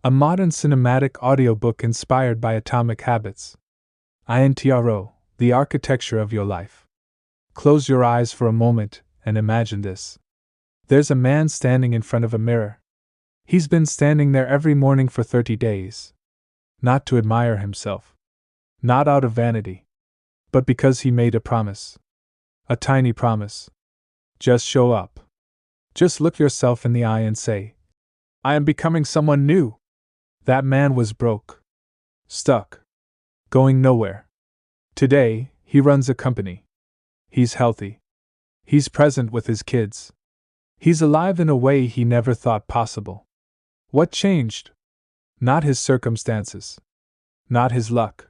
A modern cinematic audiobook inspired by atomic habits. INTRO, the architecture of your life. Close your eyes for a moment and imagine this. There's a man standing in front of a mirror. He's been standing there every morning for 30 days. Not to admire himself. Not out of vanity. But because he made a promise. A tiny promise. Just show up. Just look yourself in the eye and say, I am becoming someone new. That man was broke. Stuck. Going nowhere. Today, he runs a company. He's healthy. He's present with his kids. He's alive in a way he never thought possible. What changed? Not his circumstances. Not his luck.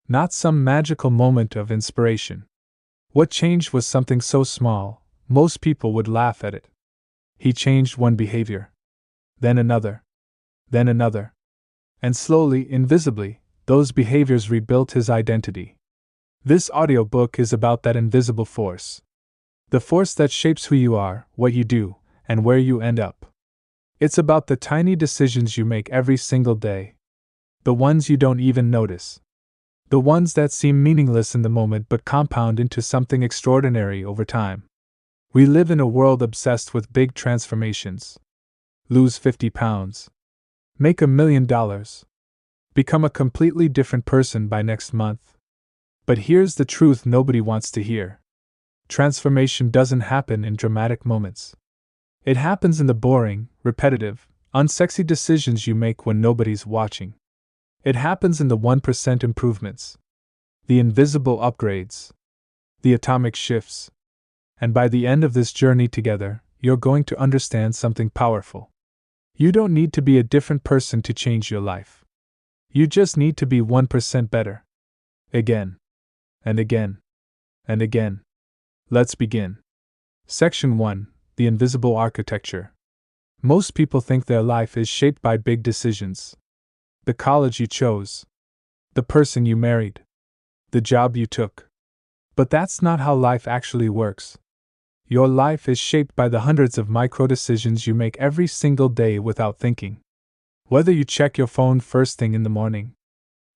Not some magical moment of inspiration. What changed was something so small, most people would laugh at it. He changed one behavior. Then another. Then another. And slowly, invisibly, those behaviors rebuilt his identity. This audiobook is about that invisible force. The force that shapes who you are, what you do, and where you end up. It's about the tiny decisions you make every single day. The ones you don't even notice. The ones that seem meaningless in the moment but compound into something extraordinary over time. We live in a world obsessed with big transformations. Lose 50 pounds. Make $1 million. Become a completely different person by next month. But here's the truth nobody wants to hear. Transformation doesn't happen in dramatic moments. It happens in the boring, repetitive, unsexy decisions you make when nobody's watching. It happens in the 1% improvements. The invisible upgrades. The atomic shifts. And by the end of this journey together, you're going to understand something powerful. You don't need to be a different person to change your life. You just need to be 1% better. Again. And again. And again. Let's begin. Section 1. The Invisible Architecture. Most people think their life is shaped by big decisions. The college you chose. The person you married. The job you took. But that's not how life actually works. Your life is shaped by the hundreds of micro decisions you make every single day without thinking. Whether you check your phone first thing in the morning.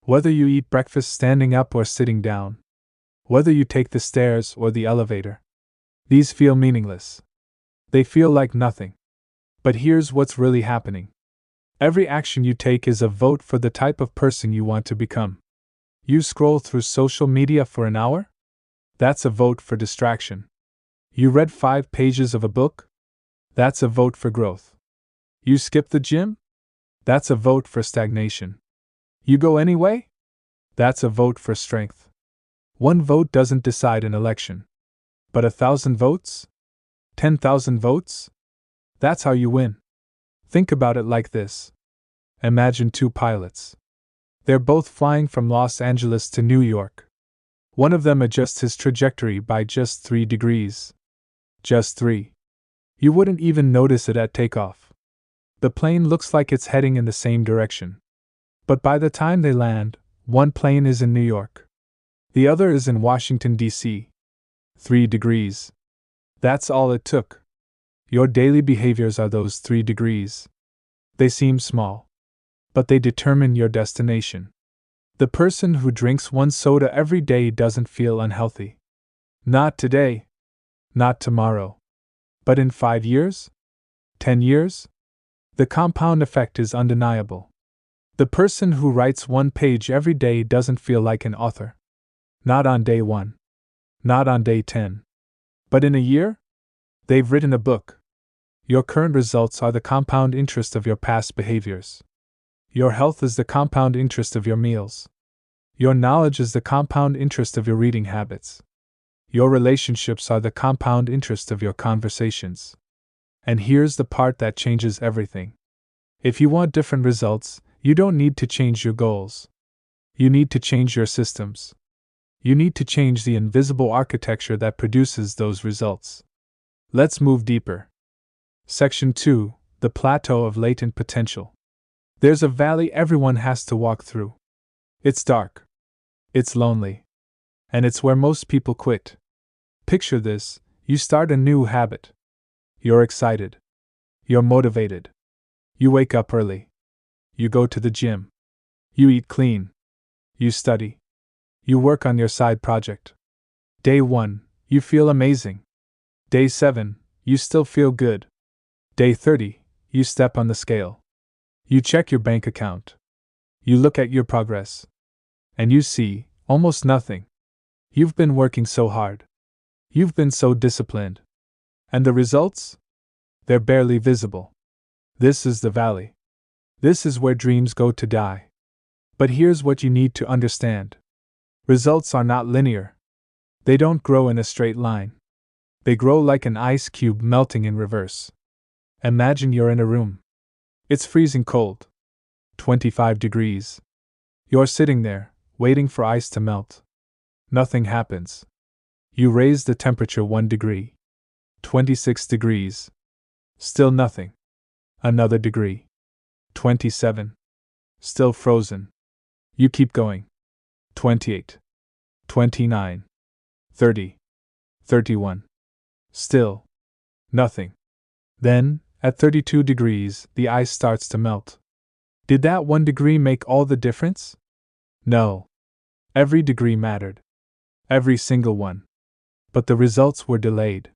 Whether you eat breakfast standing up or sitting down. Whether you take the stairs or the elevator. These feel meaningless. They feel like nothing. But here's what's really happening. Every action you take is a vote for the type of person you want to become. You scroll through social media for an hour? That's a vote for distraction. You read 5 pages of a book? That's a vote for growth. You skip the gym? That's a vote for stagnation. You go anyway? That's a vote for strength. One vote doesn't decide an election. But 1,000 votes? 10,000 votes? That's how you win. Think about it like this. Imagine 2 pilots. They're both flying from Los Angeles to New York. One of them adjusts his trajectory by just 3 degrees. Just 3. You wouldn't even notice it at takeoff. The plane looks like it's heading in the same direction. But by the time they land, one plane is in New York. The other is in Washington, D.C. 3 degrees. That's all it took. Your daily behaviors are those 3 degrees. They seem small. But they determine your destination. The person who drinks 1 soda every day doesn't feel unhealthy. Not today. Not tomorrow. But in 5 years? 10 years? The compound effect is undeniable. The person who writes 1 page every day doesn't feel like an author. Not on day 1. Not on day 10. But in a year? They've written a book. Your current results are the compound interest of your past behaviors. Your health is the compound interest of your meals. Your knowledge is the compound interest of your reading habits. Your relationships are the compound interest of your conversations. And here's the part that changes everything. If you want different results, you don't need to change your goals. You need to change your systems. You need to change the invisible architecture that produces those results. Let's move deeper. Section 2. The Plateau of Latent Potential. There's a valley everyone has to walk through. It's dark. It's lonely. And it's where most people quit. Picture this: you start a new habit. You're excited. You're motivated. You wake up early. You go to the gym. You eat clean. You study. You work on your side project. Day 1, you feel amazing. Day 7, you still feel good. Day 30, you step on the scale. You check your bank account. You look at your progress. And you see almost nothing. You've been working so hard. You've been so disciplined. And the results? They're barely visible. This is the valley. This is where dreams go to die. But here's what you need to understand. Results are not linear. They don't grow in a straight line. They grow like an ice cube melting in reverse. Imagine you're in a room. It's freezing cold. 25 degrees. You're sitting there, waiting for ice to melt. Nothing happens. You raise the temperature 1 degree. 26 degrees. Still nothing. Another degree. 27. Still frozen. You keep going. 28. 29. 30. 31. Still. Nothing. Then, at 32 degrees, the ice starts to melt. Did that 1 degree make all the difference? No. Every degree mattered. Every single one. But the results were delayed.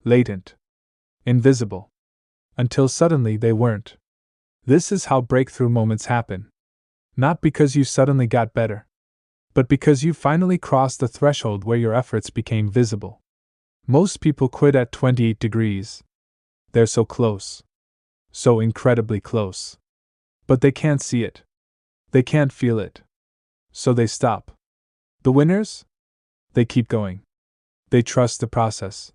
Latent. Invisible. Until suddenly they weren't. This is how breakthrough moments happen. Not because you suddenly got better, but because you finally crossed the threshold where your efforts became visible. Most people quit at 28 degrees. They're so close. So incredibly close. But they can't see it. They can't feel it. So they stop. The winners? They keep going. They trust the process.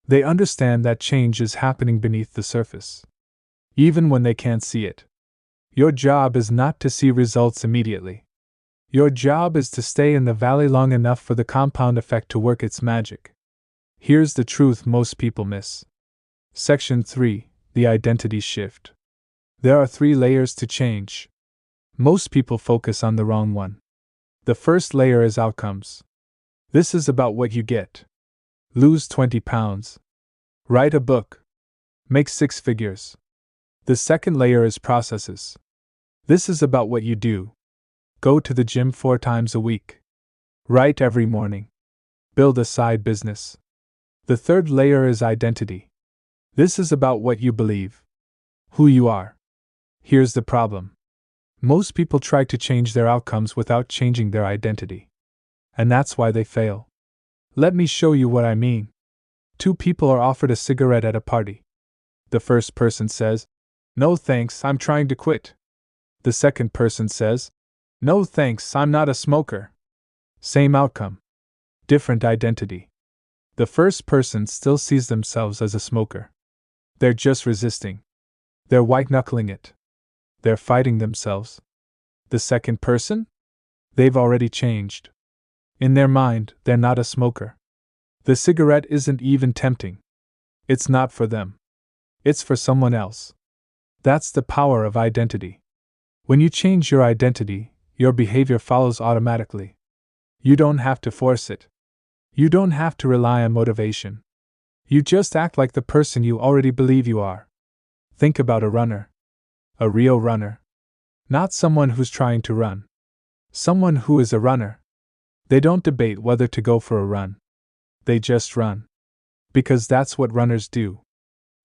They understand that change is happening beneath the surface. Even when they can't see it. Your job is not to see results immediately. Your job is to stay in the valley long enough for the compound effect to work its magic. Here's the truth most people miss. Section 3, the identity shift. There are 3 layers to change. Most people focus on the wrong one. The first layer is outcomes. This is about what you get. Lose 20 pounds. Write a book. Make 6 figures. The second layer is processes. This is about what you do. Go to the gym 4 times a week. Write every morning. Build a side business. The third layer is identity. This is about what you believe. Who you are. Here's the problem. Most people try to change their outcomes without changing their identity. And that's why they fail. Let me show you what I mean. 2 people are offered a cigarette at a party. The first person says, "No thanks, I'm trying to quit." The second person says, "No thanks, I'm not a smoker." Same outcome. Different identity. The first person still sees themselves as a smoker. They're just resisting. They're white-knuckling it. They're fighting themselves. The second person? They've already changed. In their mind, they're not a smoker. The cigarette isn't even tempting. It's not for them. It's for someone else. That's the power of identity. When you change your identity, your behavior follows automatically. You don't have to force it. You don't have to rely on motivation. You just act like the person you already believe you are. Think about a runner. A real runner. Not someone who's trying to run. Someone who is a runner. They don't debate whether to go for a run. They just run. Because that's what runners do.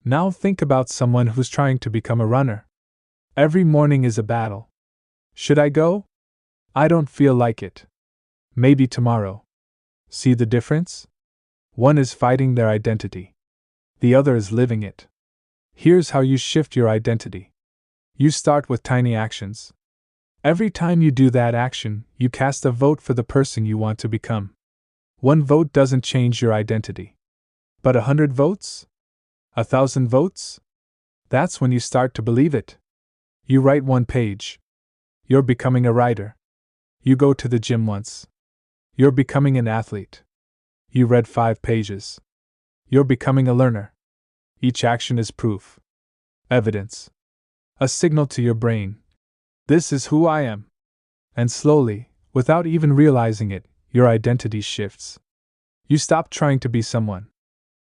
Now think about someone who's trying to become a runner. Every morning is a battle. Should I go? I don't feel like it. Maybe tomorrow. See the difference? One is fighting their identity. The other is living it. Here's how you shift your identity. You start with tiny actions. Every time you do that action, you cast a vote for the person you want to become. 1 vote doesn't change your identity. But 100 votes? 1,000 votes? That's when you start to believe it. You write 1 page. You're becoming a writer. You go to the gym once. You're becoming an athlete. You read 5 pages. You're becoming a learner. Each action is proof. Evidence. A signal to your brain. This is who I am. And slowly, without even realizing it, your identity shifts. You stop trying to be someone.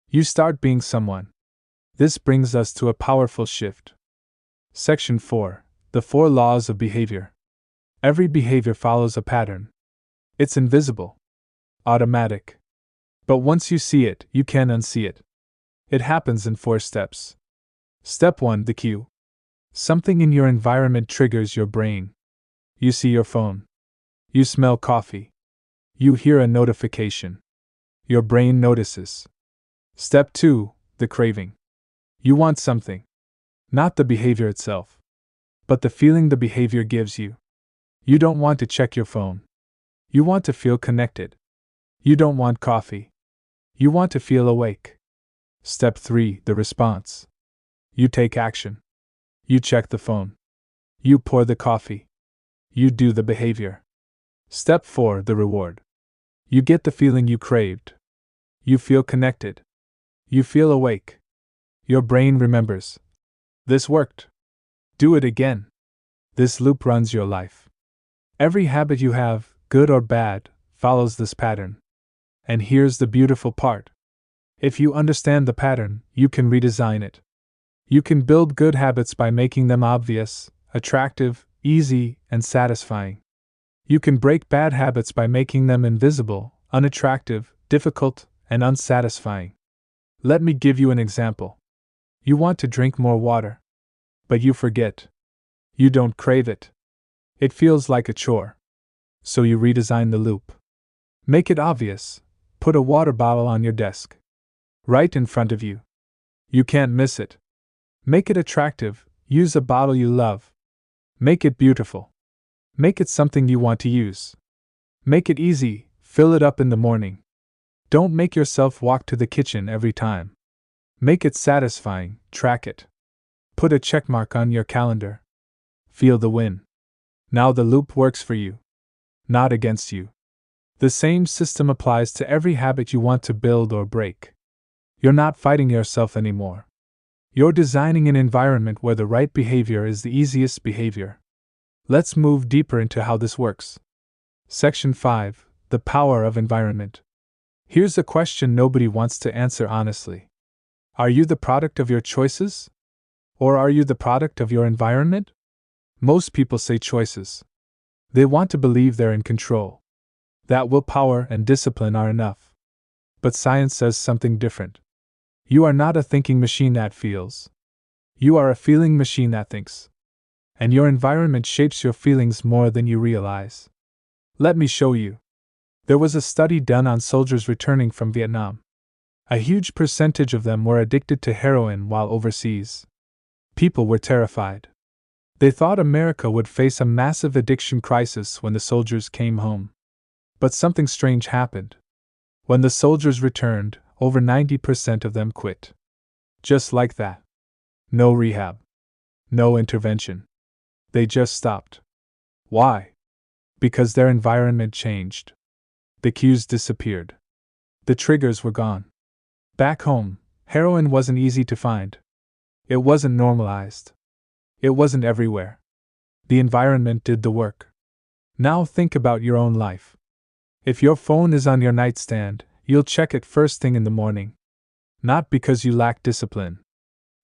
You start being someone. This brings us to a powerful shift. Section 4. The 4 laws of behavior. Every behavior follows a pattern. It's invisible, automatic. But once you see it, you can unsee it. It happens in 4 steps. Step 1: the cue. Something in your environment triggers your brain. You see your phone. You smell coffee. You hear a notification. Your brain notices. Step 2: the craving. You want something. Not the behavior itself, but the feeling the behavior gives you. You don't want to check your phone. You want to feel connected. You don't want coffee. You want to feel awake. Step 3: the response. You take action. You check the phone. You pour the coffee. You do the behavior. Step 4: the reward. You get the feeling you craved. You feel connected. You feel awake. Your brain remembers. This worked. Do it again. This loop runs your life. Every habit you have, good or bad, follows this pattern. And here's the beautiful part. If you understand the pattern, you can redesign it. You can build good habits by making them obvious, attractive, easy, and satisfying. You can break bad habits by making them invisible, unattractive, difficult, and unsatisfying. Let me give you an example. You want to drink more water, but you forget. You don't crave it. It feels like a chore. So you redesign the loop. Make it obvious. Put a water bottle on your desk, right in front of you. You can't miss it. Make it attractive. Use a bottle you love. Make it beautiful. Make it something you want to use. Make it easy. Fill it up in the morning. Don't make yourself walk to the kitchen every time. Make it satisfying. Track it. Put a checkmark on your calendar. Feel the win. Now the loop works for you, not against you. The same system applies to every habit you want to build or break. You're not fighting yourself anymore. You're designing an environment where the right behavior is the easiest behavior. Let's move deeper into how this works. Section 5: the power of environment. Here's a question nobody wants to answer honestly. Are you the product of your choices? Or are you the product of your environment? Most people say choices. They want to believe they're in control, that willpower and discipline are enough. But science says something different. You are not a thinking machine that feels. You are a feeling machine that thinks. And your environment shapes your feelings more than you realize. Let me show you. There was a study done on soldiers returning from Vietnam. A huge percentage of them were addicted to heroin while overseas. People were terrified. They thought America would face a massive addiction crisis when the soldiers came home. But something strange happened. When the soldiers returned, over 90% of them quit. Just like that. No rehab. No intervention. They just stopped. Why? Because their environment changed. The cues disappeared. The triggers were gone. Back home, heroin wasn't easy to find. It wasn't normalized. It wasn't everywhere. The environment did the work. Now think about your own life. If your phone is on your nightstand, you'll check it first thing in the morning. Not because you lack discipline,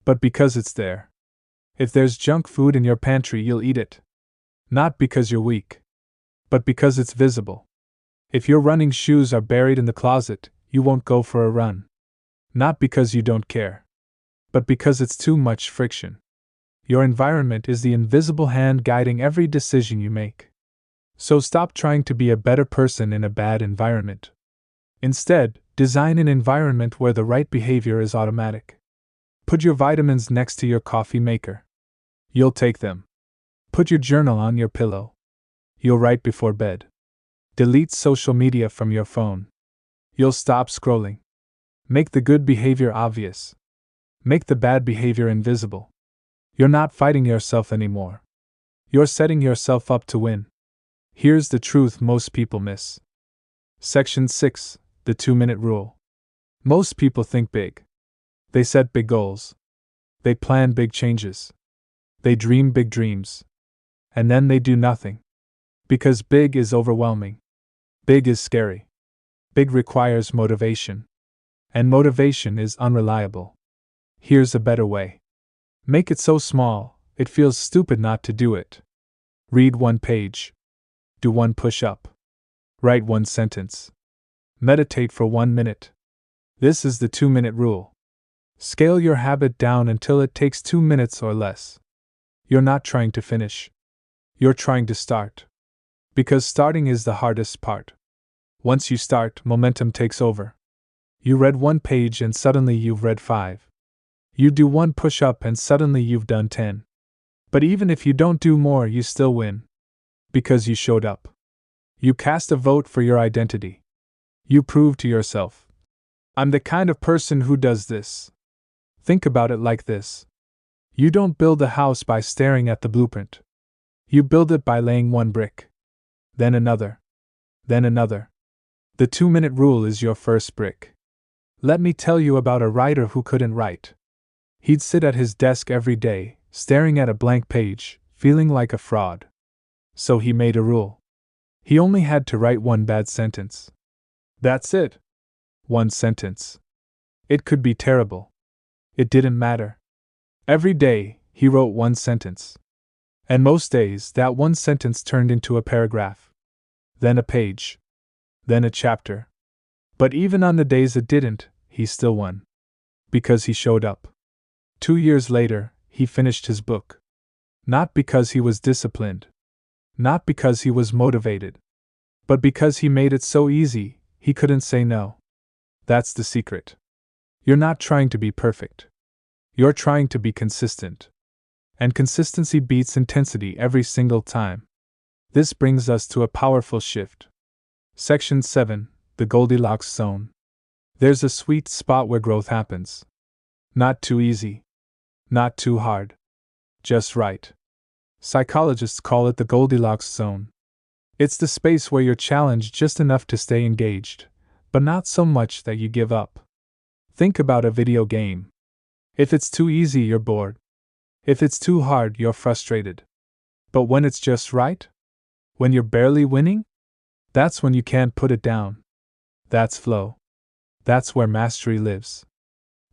but because it's there. If there's junk food in your pantry, you'll eat it. Not because you're weak, but because it's visible. If your running shoes are buried in the closet, you won't go for a run. Not because you don't care, but because it's too much friction. Your environment is the invisible hand guiding every decision you make. So stop trying to be a better person in a bad environment. Instead, design an environment where the right behavior is automatic. Put your vitamins next to your coffee maker. You'll take them. Put your journal on your pillow. You'll write before bed. Delete social media from your phone. You'll stop scrolling. Make the good behavior obvious. Make the bad behavior invisible. You're not fighting yourself anymore. You're setting yourself up to win. Here's the truth most people miss. Section 6: the 2-minute rule. Most people think big. They set big goals. They plan big changes. They dream big dreams. And then they do nothing. Because big is overwhelming. Big is scary. Big requires motivation. And motivation is unreliable. Here's a better way. Make it so small, it feels stupid not to do it. Read one page. Do one push-up. Write one sentence. Meditate for 1 minute. This is the 2-minute rule. Scale your habit down until it takes 2 minutes or less. You're not trying to finish. You're trying to start. Because starting is the hardest part. Once you start, momentum takes over. You read 1 page and suddenly you've read 5. You do 1 push-up and suddenly you've done 10. But even if you don't do more, you still win. Because you showed up. You cast a vote for your identity. You prove to yourself, I'm the kind of person who does this. Think about it like this. You don't build a house by staring at the blueprint. You build it by laying 1 brick. Then another. Then another. The 2-minute rule is your first brick. Let me tell you about a writer who couldn't write. He'd sit at his desk every day, staring at a blank page, feeling like a fraud. So he made a rule. He only had to write 1 bad sentence. That's it. 1 sentence. It could be terrible. It didn't matter. Every day, he wrote 1 sentence. And most days, that 1 sentence turned into a paragraph. Then a page. Then a chapter. But even on the days it didn't, he still won. Because he showed up. 2 years later, he finished his book. Not because he was disciplined. Not because he was motivated. But because he made it so easy, he couldn't say no. That's the secret. You're not trying to be perfect. You're trying to be consistent. And consistency beats intensity every single time. This brings us to a powerful shift. Section 7, the Goldilocks Zone. There's a sweet spot where growth happens. Not too easy. Not too hard. Just right. Psychologists call it the Goldilocks Zone. It's the space where you're challenged just enough to stay engaged, but not so much that you give up. Think about a video game. If it's too easy, you're bored. If it's too hard, you're frustrated. But when it's just right? When you're barely winning? That's when you can't put it down. That's flow. That's where mastery lives.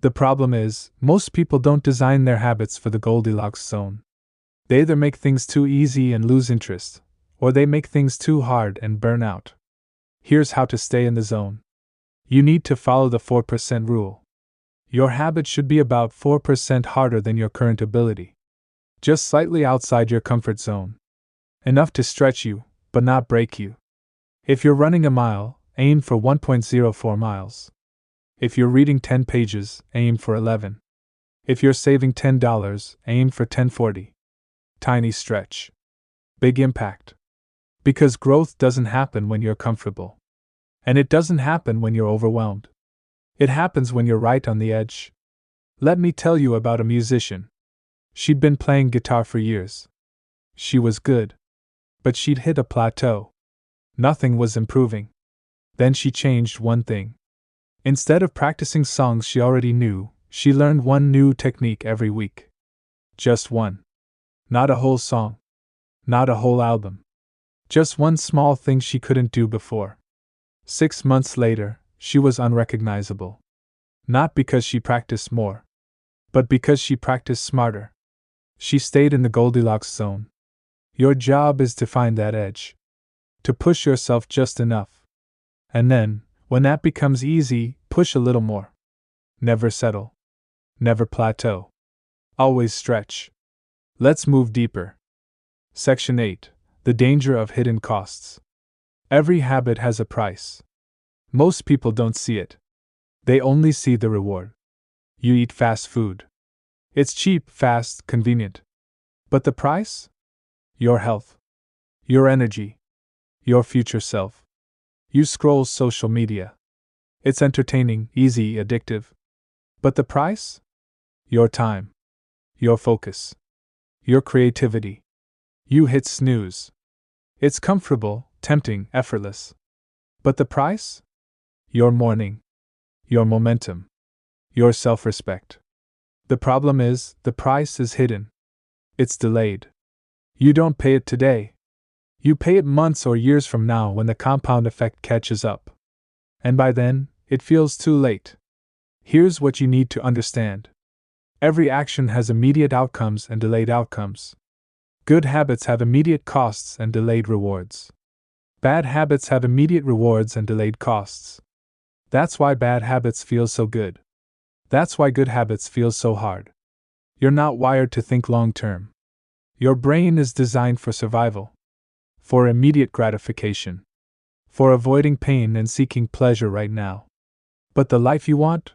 The problem is, most people don't design their habits for the Goldilocks zone. They either make things too easy and lose interest, or they make things too hard and burn out. Here's how to stay in the zone. You need to follow the 4% rule. Your habit should be about 4% harder than your current ability. Just slightly outside your comfort zone. Enough to stretch you, but not break you. If you're running a mile, aim for 1.04 miles. If you're reading 10 pages, aim for 11. If you're saving $10, aim for $10.40. Tiny stretch. Big impact. Because growth doesn't happen when you're comfortable. And it doesn't happen when you're overwhelmed. It happens when you're right on the edge. Let me tell you about a musician. She'd been playing guitar for years. She was good. But she'd hit a plateau. Nothing was improving. Then she changed one thing. Instead of practicing songs she already knew, she learned one new technique every week. Just one. Not a whole song. Not a whole album. Just one small thing she couldn't do before. 6 months later, she was unrecognizable. Not because she practiced more, but because she practiced smarter. She stayed in the Goldilocks zone. Your job is to find that edge. To push yourself just enough. And then, when that becomes easy, push a little more. Never settle. Never plateau. Always stretch. Let's move deeper. Section 8. The danger of hidden costs. Every habit has a price. Most people don't see it. They only see the reward. You eat fast food. It's cheap, fast, convenient. But the price? Your health. Your energy. Your future self. You scroll social media. It's entertaining, easy, addictive. But the price? Your time. Your focus. Your creativity. You hit snooze. It's comfortable, tempting, effortless. But the price? Your morning. Your momentum. Your self-respect. The problem is, the price is hidden. It's delayed. You don't pay it today. You pay it months or years from now when the compound effect catches up. And by then, it feels too late. Here's what you need to understand. Every action has immediate outcomes and delayed outcomes. Good habits have immediate costs and delayed rewards. Bad habits have immediate rewards and delayed costs. That's why bad habits feel so good. That's why good habits feel so hard. You're not wired to think long term. Your brain is designed for survival, for immediate gratification, for avoiding pain and seeking pleasure right now. But the life you want?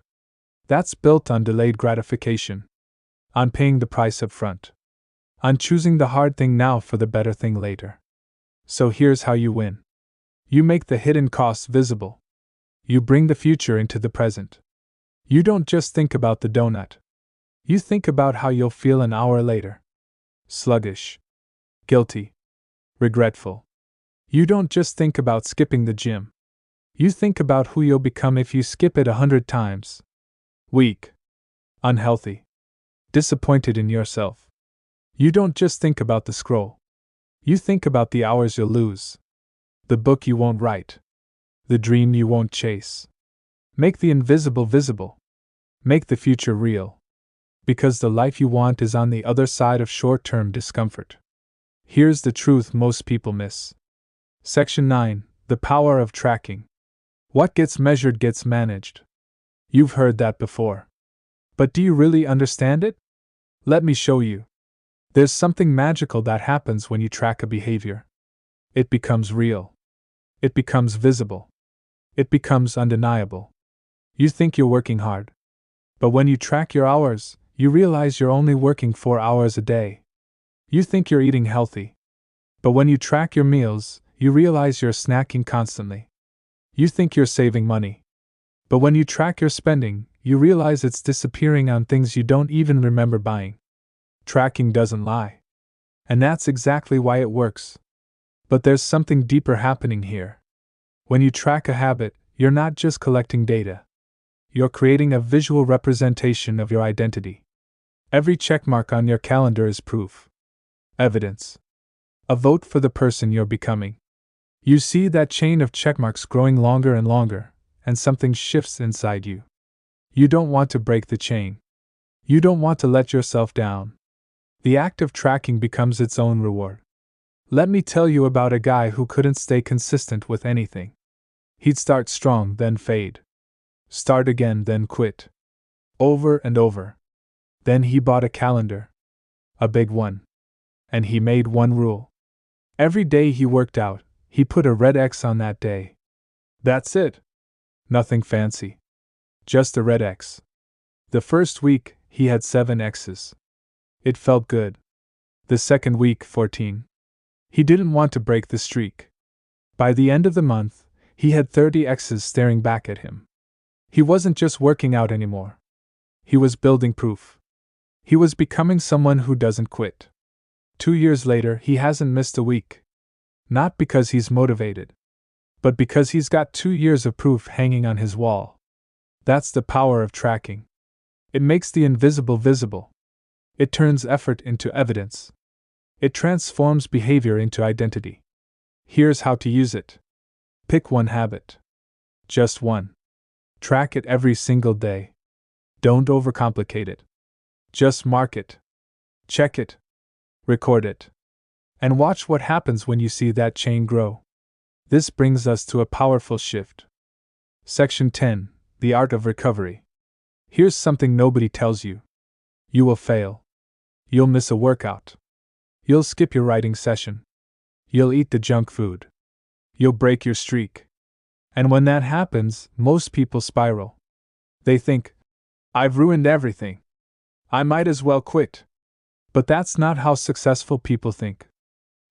That's built on delayed gratification, on paying the price up front, on choosing the hard thing now for the better thing later. So here's how you win. You make the hidden costs visible. You bring the future into the present. You don't just think about the donut. You think about how you'll feel an hour later. Sluggish. Guilty. Regretful. You don't just think about skipping the gym. You think about who you'll become if you skip it 100 times. Weak. Unhealthy. Disappointed in yourself. You don't just think about the scroll. You think about the hours you'll lose. The book you won't write. The dream you won't chase. Make the invisible visible. Make the future real. Because the life you want is on the other side of short-term discomfort. Here's the truth most people miss. Section 9. The power of tracking. What gets measured gets managed. You've heard that before. But do you really understand it? Let me show you. There's something magical that happens when you track a behavior. It becomes real. It becomes visible. It becomes undeniable. You think you're working hard. But when you track your hours, you realize you're only working 4 hours a day. You think you're eating healthy. But when you track your meals, you realize you're snacking constantly. You think you're saving money. But when you track your spending, you realize it's disappearing on things you don't even remember buying. Tracking doesn't lie. And that's exactly why it works. But there's something deeper happening here. When you track a habit, you're not just collecting data. You're creating a visual representation of your identity. Every checkmark on your calendar is proof. Evidence. A vote for the person you're becoming. You see that chain of checkmarks growing longer and longer, and something shifts inside you. You don't want to break the chain. You don't want to let yourself down. The act of tracking becomes its own reward. Let me tell you about a guy who couldn't stay consistent with anything. He'd start strong, then fade. Start again, then quit. Over and over. Then he bought a calendar. A big one. And he made one rule. Every day he worked out, he put a red X on that day. That's it. Nothing fancy. Just a red X. The first week, he had 7 X's. It felt good. The second week, 14. He didn't want to break the streak. By the end of the month, he had 30 X's staring back at him. He wasn't just working out anymore. He was building proof. He was becoming someone who doesn't quit. 2 years later, he hasn't missed a week. Not because he's motivated, but because he's got 2 years of proof hanging on his wall. That's the power of tracking. It makes the invisible visible. It turns effort into evidence. It transforms behavior into identity. Here's how to use it. Pick one habit. Just one. Track it every single day. Don't overcomplicate it. Just mark it. Check it. Record it. And watch what happens when you see that chain grow. This brings us to a powerful shift. Section 10. The Art of Recovery. Here's something nobody tells you. You will fail. You'll miss a workout. You'll skip your writing session. You'll eat the junk food. You'll break your streak. And when that happens, most people spiral. They think, I've ruined everything. I might as well quit. But that's not how successful people think.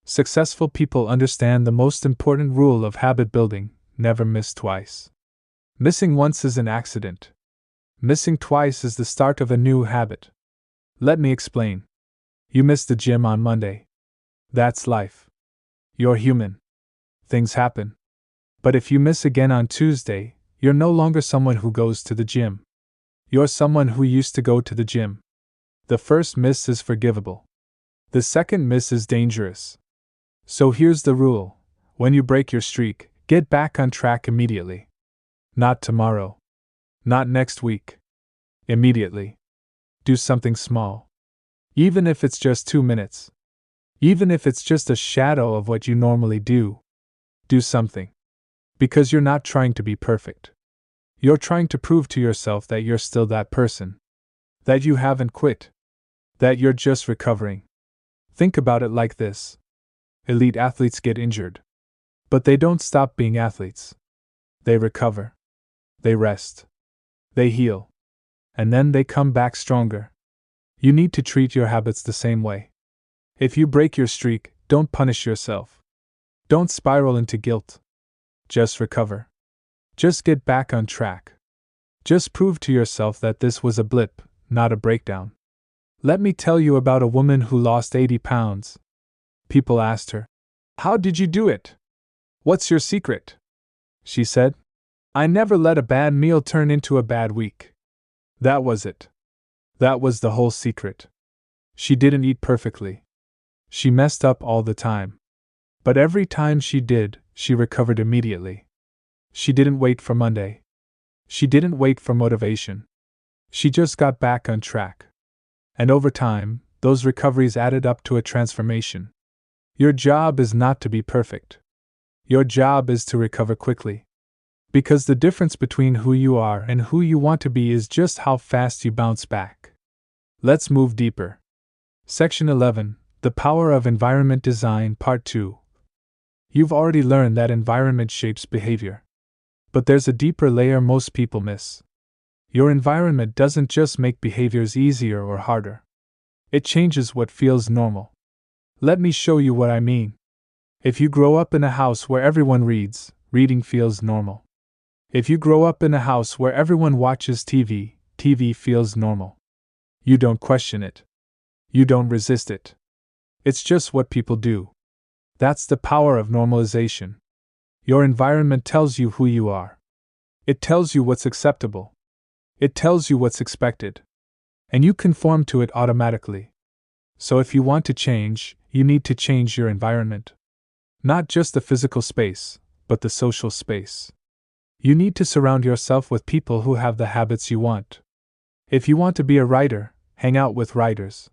Successful people understand the most important rule of habit building: never miss twice. Missing once is an accident. Missing twice is the start of a new habit. Let me explain. You missed the gym on Monday. That's life. You're human. Things happen. But if you miss again on Tuesday, you're no longer someone who goes to the gym. You're someone who used to go to the gym. The first miss is forgivable. The second miss is dangerous. So here's the rule: when you break your streak, get back on track immediately. Not tomorrow. Not next week. Immediately. do something small. Even if it's just 2 minutes. Even if it's just a shadow of what you normally do. Do something. Because you're not trying to be perfect. You're trying to prove to yourself that you're still that person. That you haven't quit. That you're just recovering. Think about it like this. Elite athletes get injured. But they don't stop being athletes. They recover. They rest. They heal. And then they come back stronger. You need to treat your habits the same way. If you break your streak, don't punish yourself. Don't spiral into guilt. Just recover. Just get back on track. Just prove to yourself that this was a blip, not a breakdown. Let me tell you about a woman who lost 80 pounds. People asked her, "How did you do it? What's your secret?" She said, "I never let a bad meal turn into a bad week." That was it. That was the whole secret. She didn't eat perfectly. She messed up all the time. But every time she did, she recovered immediately. She didn't wait for Monday. She didn't wait for motivation. She just got back on track. And over time, those recoveries added up to a transformation. Your job is not to be perfect. Your job is to recover quickly. Because the difference between who you are and who you want to be is just how fast you bounce back. Let's move deeper. Section 11, The Power of Environment Design, Part 2. You've already learned that environment shapes behavior. But there's a deeper layer most people miss. Your environment doesn't just make behaviors easier or harder. It changes what feels normal. Let me show you what I mean. If you grow up in a house where everyone reads, reading feels normal. If you grow up in a house where everyone watches TV, TV feels normal. You don't question it. You don't resist it. It's just what people do. That's the power of normalization. Your environment tells you who you are. It tells you what's acceptable. It tells you what's expected. And you conform to it automatically. So if you want to change, you need to change your environment. Not just the physical space, but the social space. You need to surround yourself with people who have the habits you want. If you want to be a writer, hang out with writers.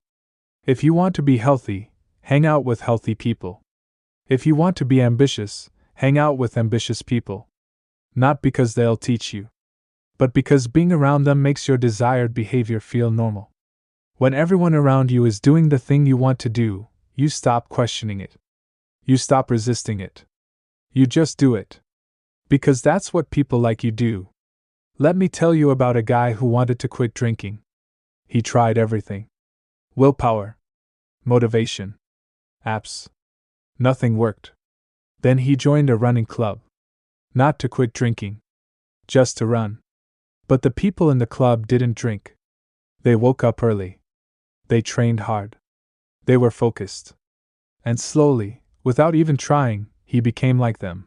If you want to be healthy, hang out with healthy people. If you want to be ambitious, hang out with ambitious people. Not because they'll teach you, but because being around them makes your desired behavior feel normal. When everyone around you is doing the thing you want to do, you stop questioning it. You stop resisting it. You just do it. Because that's what people like you do. Let me tell you about a guy who wanted to quit drinking. He tried everything. Willpower. Motivation. Apps. Nothing worked. Then he joined a running club. Not to quit drinking. Just to run. But the people in the club didn't drink. They woke up early. They trained hard. They were focused. And slowly, without even trying, he became like them.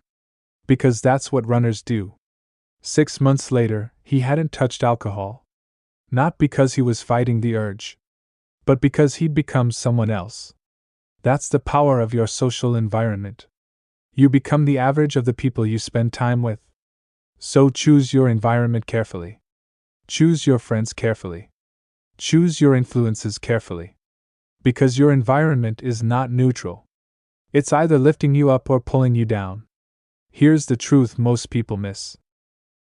Because that's what runners do. 6 months later, he hadn't touched alcohol. Not because he was fighting the urge, but because he'd become someone else. That's the power of your social environment. You become the average of the people you spend time with. So choose your environment carefully. Choose your friends carefully. Choose your influences carefully. Because your environment is not neutral. It's either lifting you up or pulling you down. Here's the truth most people miss.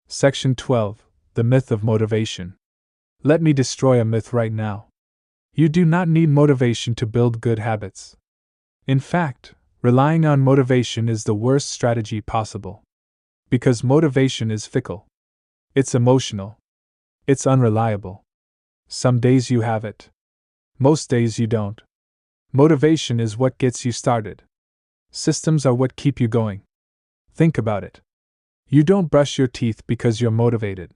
Section 12, The Myth of Motivation. Let me destroy a myth right now. You do not need motivation to build good habits. In fact, relying on motivation is the worst strategy possible. Because motivation is fickle. It's emotional. It's unreliable. Some days you have it. Most days you don't. Motivation is what gets you started. Systems are what keep you going. Think about it. You don't brush your teeth because you're motivated.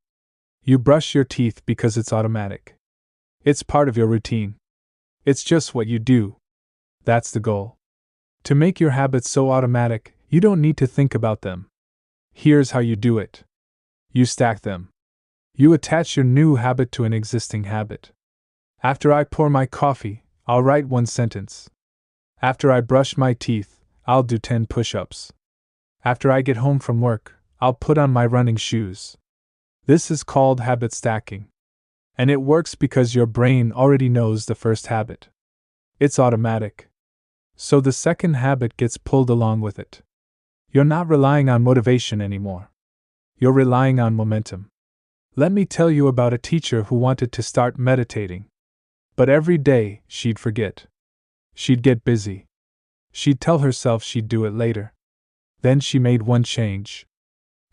You brush your teeth because it's automatic. It's part of your routine. It's just what you do. That's the goal. To make your habits so automatic, you don't need to think about them. Here's how you do it. You stack them. You attach your new habit to an existing habit. After I pour my coffee, I'll write 1 sentence. After I brush my teeth, I'll do 10 push-ups. After I get home from work, I'll put on my running shoes. This is called habit stacking. And it works because your brain already knows the first habit. It's automatic. So the second habit gets pulled along with it. You're not relying on motivation anymore. You're relying on momentum. Let me tell you about a teacher who wanted to start meditating. But every day, she'd forget. She'd get busy. She'd tell herself she'd do it later. Then she made one change.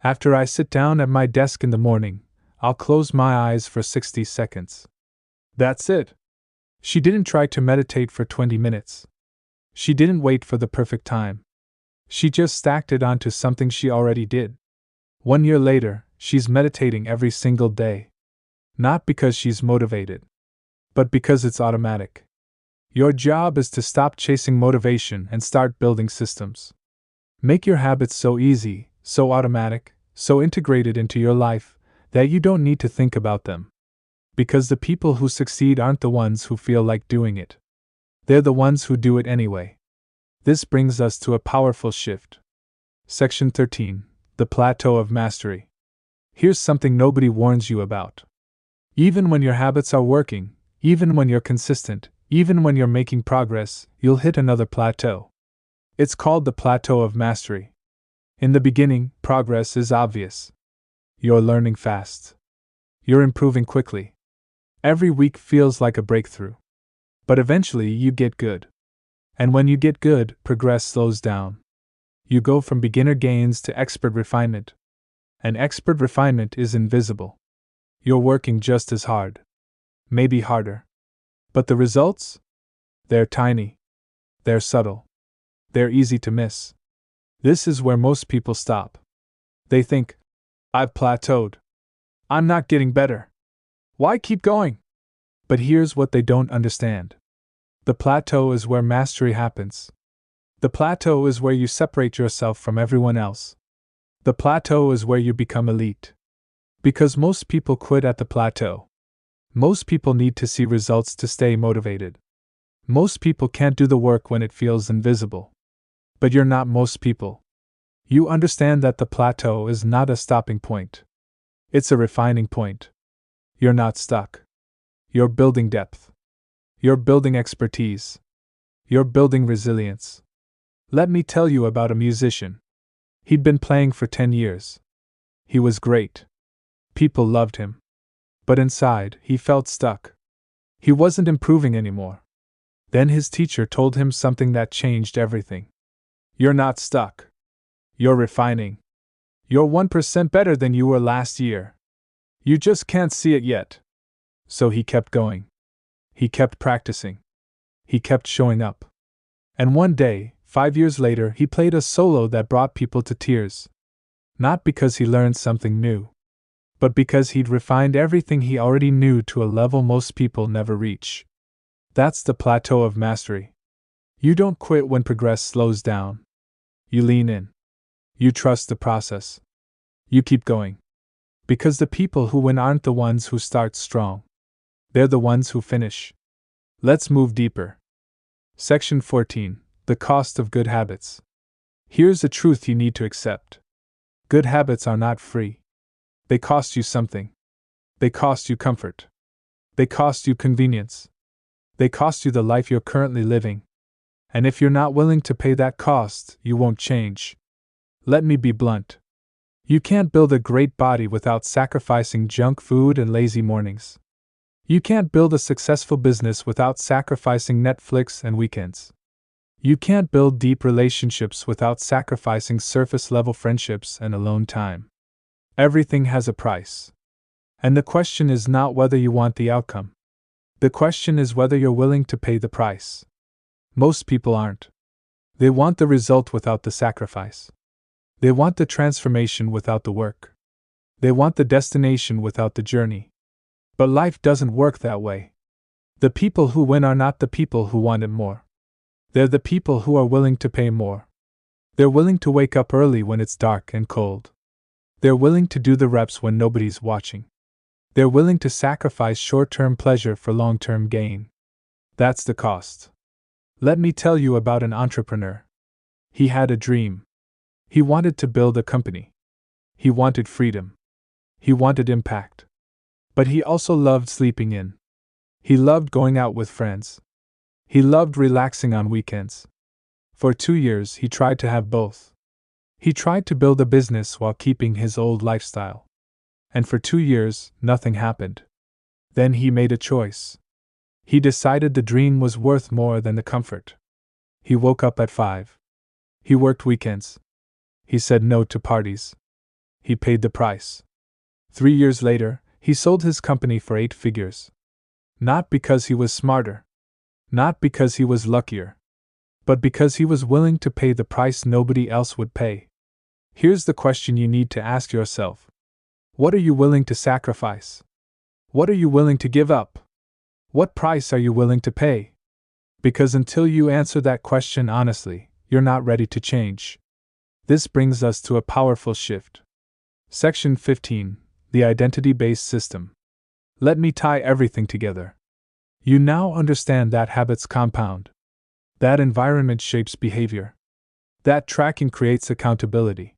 After I sit down at my desk in the morning, I'll close my eyes for 60 seconds. That's it. She didn't try to meditate for 20 minutes. She didn't wait for the perfect time. She just stacked it onto something she already did. 1 year later, she's meditating every single day. Not because she's motivated, but because it's automatic. Your job is to stop chasing motivation and start building systems. Make your habits so easy, so automatic, so integrated into your life, that you don't need to think about them. Because the people who succeed aren't the ones who feel like doing it. They're the ones who do it anyway. This brings us to a powerful shift. Section 13. The Plateau of Mastery. Here's something nobody warns you about. Even when your habits are working, even when you're consistent, even when you're making progress, you'll hit another plateau. It's called the Plateau of Mastery. In the beginning, progress is obvious. You're learning fast. You're improving quickly. Every week feels like a breakthrough. But eventually you get good. And when you get good, progress slows down. You go from beginner gains to expert refinement. And expert refinement is invisible. You're working just as hard. Maybe harder. But the results? They're tiny. They're subtle. They're easy to miss. This is where most people stop. They think, I've plateaued. I'm not getting better. Why keep going? But here's what they don't understand. The plateau is where mastery happens. The plateau is where you separate yourself from everyone else. The plateau is where you become elite. Because most people quit at the plateau. Most people need to see results to stay motivated. Most people can't do the work when it feels invisible. But you're not most people. You understand that the plateau is not a stopping point. It's a refining point. You're not stuck. You're building depth. You're building expertise. You're building resilience. Let me tell you about a musician. He'd been playing for 10 years. He was great. People loved him. But inside, he felt stuck. He wasn't improving anymore. Then his teacher told him something that changed everything. You're not stuck. You're refining. You're 1% better than you were last year. You just can't see it yet. So he kept going. He kept practicing. He kept showing up. And one day, 5 years later, he played a solo that brought people to tears. Not because he learned something new, but because he'd refined everything he already knew to a level most people never reach. That's the plateau of mastery. You don't quit when progress slows down. You lean in. You trust the process. You keep going. Because the people who win aren't the ones who start strong. They're the ones who finish. Let's move deeper. Section 14. The Cost of Good Habits. Here's a truth you need to accept. Good habits are not free. They cost you something. They cost you comfort. They cost you convenience. They cost you the life you're currently living. And if you're not willing to pay that cost, you won't change. Let me be blunt. You can't build a great body without sacrificing junk food and lazy mornings. You can't build a successful business without sacrificing Netflix and weekends. You can't build deep relationships without sacrificing surface-level friendships and alone time. Everything has a price. And the question is not whether you want the outcome. The question is whether you're willing to pay the price. Most people aren't. They want the result without the sacrifice. They want the transformation without the work. They want the destination without the journey. But life doesn't work that way. The people who win are not the people who want it more. They're the people who are willing to pay more. They're willing to wake up early when it's dark and cold. They're willing to do the reps when nobody's watching. They're willing to sacrifice short-term pleasure for long-term gain. That's the cost. Let me tell you about an entrepreneur. He had a dream. He wanted to build a company. He wanted freedom. He wanted impact. But he also loved sleeping in. He loved going out with friends. He loved relaxing on weekends. For 2 years, he tried to have both. He tried to build a business while keeping his old lifestyle. And for 2 years, nothing happened. Then he made a choice. He decided the dream was worth more than the comfort. He woke up at 5. He worked weekends. He said no to parties. He paid the price. 3 years later, he sold his company for 8 figures. Not because he was smarter. Not because he was luckier. But because he was willing to pay the price nobody else would pay. Here's the question you need to ask yourself. What are you willing to sacrifice? What are you willing to give up? What price are you willing to pay? Because until you answer that question honestly, you're not ready to change. This brings us to a powerful shift. Section 15, the identity-based system. Let me tie everything together. You now understand that habits compound. That environment shapes behavior. That tracking creates accountability.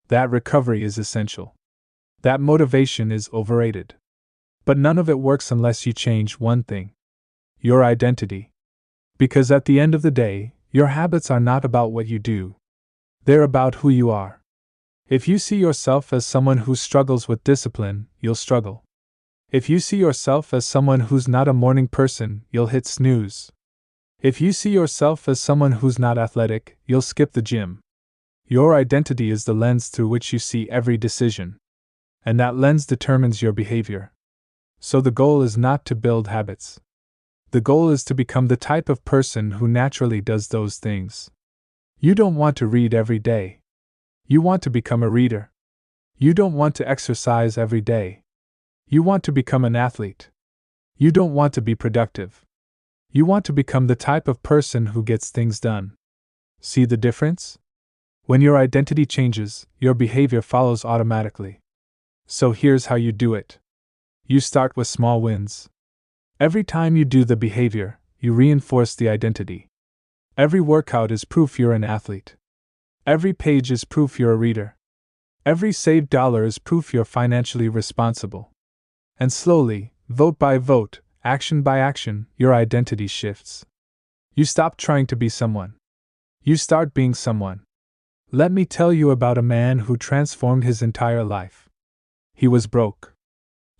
That recovery is essential. That motivation is overrated. But none of it works unless you change one thing: your identity. Because at the end of the day, your habits are not about what you do. They're about who you are. If you see yourself as someone who struggles with discipline, you'll struggle. If you see yourself as someone who's not a morning person, you'll hit snooze. If you see yourself as someone who's not athletic, you'll skip the gym. Your identity is the lens through which you see every decision. And that lens determines your behavior. So the goal is not to build habits. The goal is to become the type of person who naturally does those things. You don't want to read every day. You want to become a reader. You don't want to exercise every day. You want to become an athlete. You don't want to be productive. You want to become the type of person who gets things done. See the difference? When your identity changes, your behavior follows automatically. So here's how you do it. You start with small wins. Every time you do the behavior, you reinforce the identity. Every workout is proof you're an athlete. Every page is proof you're a reader. Every saved dollar is proof you're financially responsible. And slowly, vote by vote, action by action, your identity shifts. You stop trying to be someone. You start being someone. Let me tell you about a man who transformed his entire life. He was broke,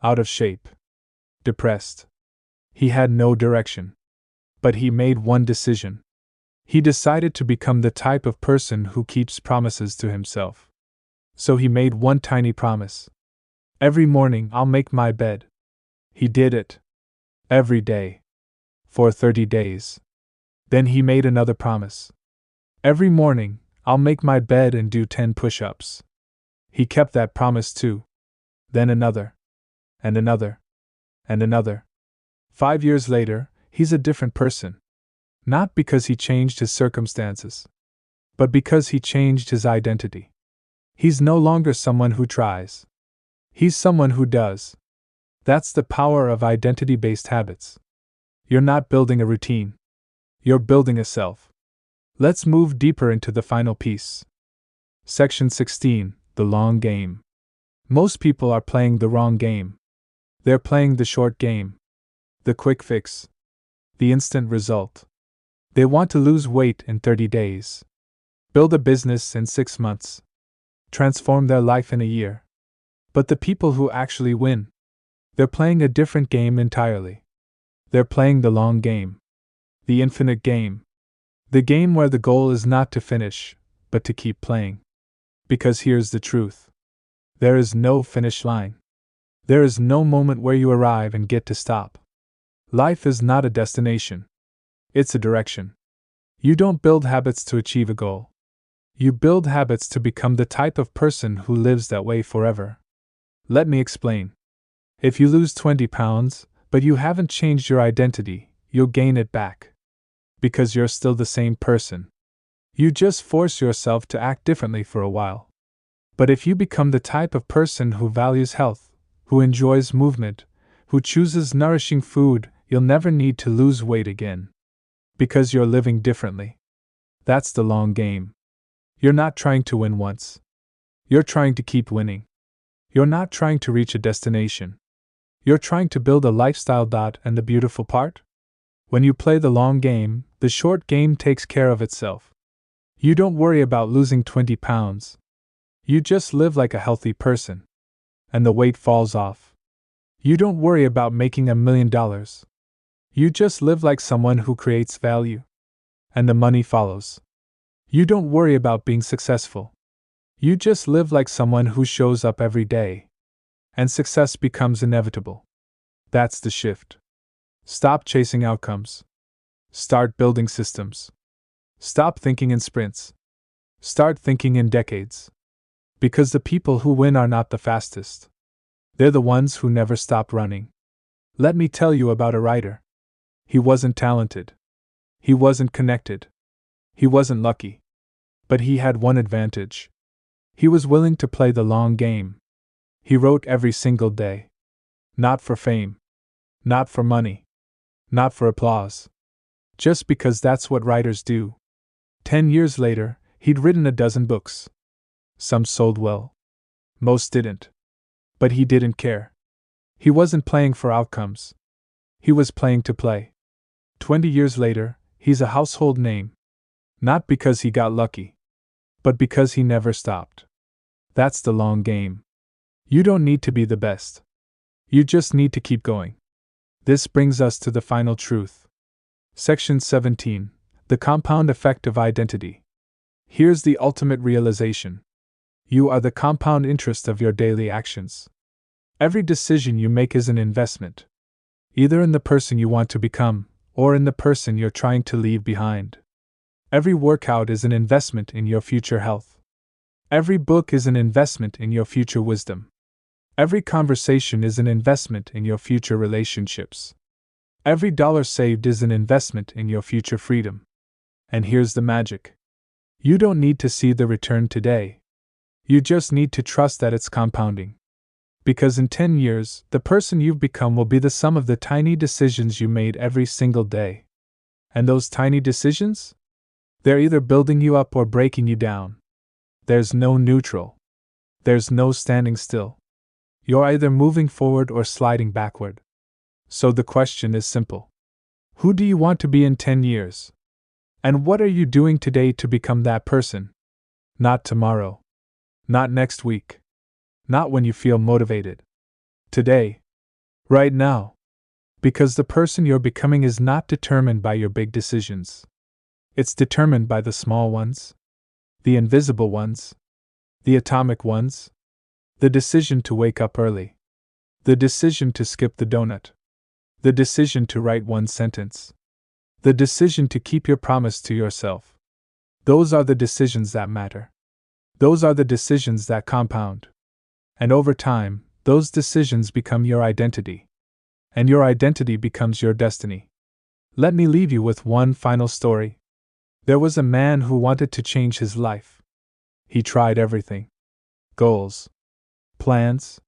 out of shape, depressed. He had no direction. But he made one decision. He decided to become the type of person who keeps promises to himself. So he made one tiny promise. Every morning I'll make my bed. He did it. Every day. For 30 days. Then he made another promise. Every morning, I'll make my bed and do 10 push-ups. He kept that promise too. Then another. And another. And another. 5 years later, he's a different person. Not because he changed his circumstances, but because he changed his identity. He's no longer someone who tries. He's someone who does. That's the power of identity-based habits. You're not building a routine. You're building a self. Let's move deeper into the final piece. Section 16, the long game. Most people are playing the wrong game. They're playing the short game. The quick fix. The instant result. They want to lose weight in 30 days. Build a business in 6 months. Transform their life in a year. But the people who actually win, they're playing a different game entirely. They're playing the long game. The infinite game. The game where the goal is not to finish, but to keep playing. Because here's the truth. There is no finish line. There is no moment where you arrive and get to stop. Life is not a destination. It's a direction. You don't build habits to achieve a goal. You build habits to become the type of person who lives that way forever. Let me explain. If you lose 20 pounds, but you haven't changed your identity, you'll gain it back. Because you're still the same person. You just force yourself to act differently for a while. But if you become the type of person who values health, who enjoys movement, who chooses nourishing food, you'll never need to lose weight again. Because you're living differently. That's the long game. You're not trying to win once. You're trying to keep winning. You're not trying to reach a destination. You're trying to build a lifestyle. And the beautiful part? When you play the long game, the short game takes care of itself. You don't worry about losing 20 pounds. You just live like a healthy person. And the weight falls off. You don't worry about making $1 million. You just live like someone who creates value. And the money follows. You don't worry about being successful. You just live like someone who shows up every day. And success becomes inevitable. That's the shift. Stop chasing outcomes. Start building systems. Stop thinking in sprints. Start thinking in decades. Because the people who win are not the fastest. They're the ones who never stop running. Let me tell you about a writer. He wasn't talented. He wasn't connected. He wasn't lucky. But he had one advantage. He was willing to play the long game. He wrote every single day. Not for fame. Not for money. Not for applause. Just because that's what writers do. 10 years later, he'd written a dozen books. Some sold well. Most didn't. But he didn't care. He wasn't playing for outcomes. He was playing to play. 20 years later, he's a household name. Not because he got lucky. But because he never stopped. That's the long game. You don't need to be the best. You just need to keep going. This brings us to the final truth. Section 17. The compound effect of identity. Here's the ultimate realization. You are the compound interest of your daily actions. Every decision you make is an investment. Either in the person you want to become, or in the person you're trying to leave behind. Every workout is an investment in your future health. Every book is an investment in your future wisdom. Every conversation is an investment in your future relationships. Every dollar saved is an investment in your future freedom. And here's the magic. You don't need to see the return today. You just need to trust that it's compounding. Because in 10 years, the person you've become will be the sum of the tiny decisions you made every single day. And those tiny decisions? They're either building you up or breaking you down. There's no neutral. There's no standing still. You're either moving forward or sliding backward. So the question is simple. Who do you want to be in 10 years? And what are you doing today to become that person? Not tomorrow. Not next week. Not when you feel motivated. Today. Right now. Because the person you're becoming is not determined by your big decisions. It's determined by the small ones. The invisible ones. The atomic ones. The decision to wake up early. The decision to skip the donut. The decision to write one sentence. The decision to keep your promise to yourself. Those are the decisions that matter. Those are the decisions that compound. And over time, those decisions become your identity. And your identity becomes your destiny. Let me leave you with one final story. There was a man who wanted to change his life. He tried everything. Goals. Plans.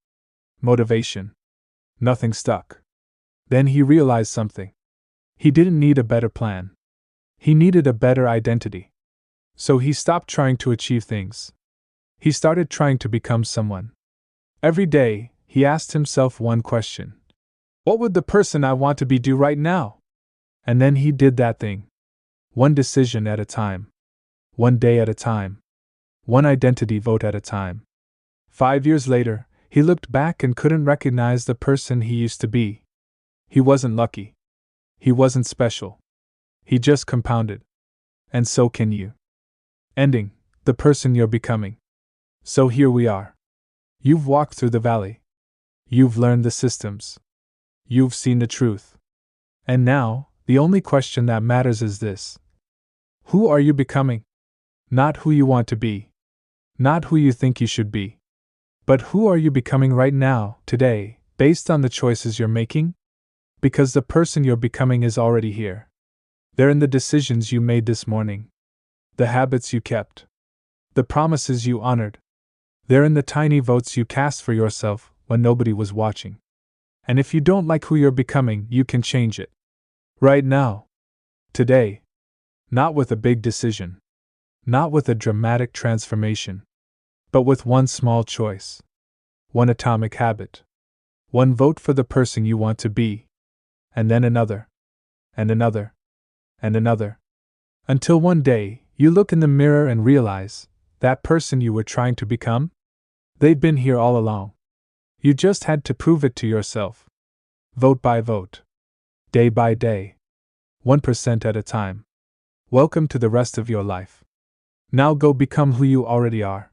Motivation. Nothing stuck. Then he realized something. He didn't need a better plan. He needed a better identity. So he stopped trying to achieve things. He started trying to become someone. Every day, he asked himself one question. What would the person I want to be do right now? And then he did that thing. One decision at a time. One day at a time. One identity vote at a time. 5 years later, he looked back and couldn't recognize the person he used to be. He wasn't lucky. He wasn't special. He just compounded. And so can you. Ending, the person you're becoming. So here we are. You've walked through the valley. You've learned the systems. You've seen the truth. And now, the only question that matters is this. Who are you becoming? Not who you want to be. Not who you think you should be. But who are you becoming right now, today, based on the choices you're making? Because the person you're becoming is already here. They're in the decisions you made this morning. The habits you kept. The promises you honored. They're in the tiny votes you cast for yourself when nobody was watching. And if you don't like who you're becoming, you can change it. Right now. Today. Not with a big decision. Not with a dramatic transformation. But with one small choice. One atomic habit. One vote for the person you want to be, and then another, and another, and another. Until one day, you look in the mirror and realize that person you were trying to become? They'd been here all along. You just had to prove it to yourself. Vote by vote. Day by day. 1% at a time. Welcome to the rest of your life. Now go become who you already are.